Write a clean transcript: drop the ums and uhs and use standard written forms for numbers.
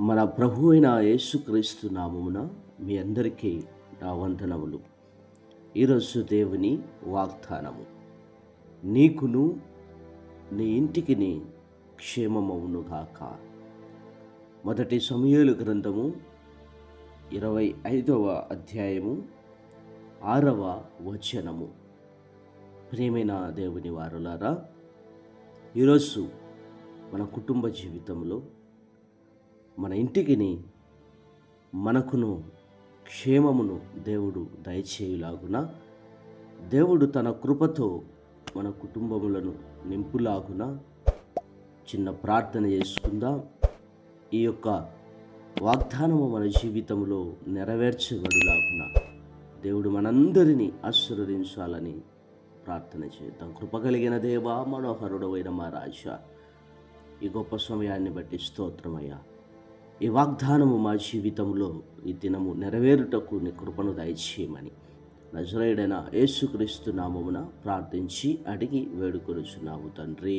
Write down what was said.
మన ప్రభు అయిన యేసుక్రీస్తు నామమున మీ అందరికీ నా వందనములు. ఈరోజు దేవుని వాగ్దానము, నీకును నీ ఇంటికిని క్షేమమవునుగాక. మొదటి సమూయేలు గ్రంథము 25వ అధ్యాయము 6వ వచనము. ప్రియమైన దేవుని వారులారా, ఈరోజు మన కుటుంబ జీవితంలో మన ఇంటికిని మనకును క్షేమమును దేవుడు దయచేయులాగున, దేవుడు తన కృపతో మన కుటుంబములను నింపులాగున చిన్న ప్రార్థన చేసుకుందాం. ఈ యొక్క వాగ్దానము మన జీవితంలో నెరవేర్చబడులాగున దేవుడు మనందరినీ ఆశీర్వదించాలని ప్రార్థన చేద్దాం. కృప కలిగిన దేవా, మనోహరుడవైన మా రాజా, ఈ గొప్ప సమయాన్ని బట్టి స్తోత్రమయ్యా. ఈ వాగ్దానము మా జీవితంలో ఈ దినము నెరవేరుటకు నీ కృపను దయచేయమని నజరేయుడైన యేసుక్రీస్తు నామమున ప్రార్థించి అడిగి వేడుకొనుచున్నాము తండ్రి.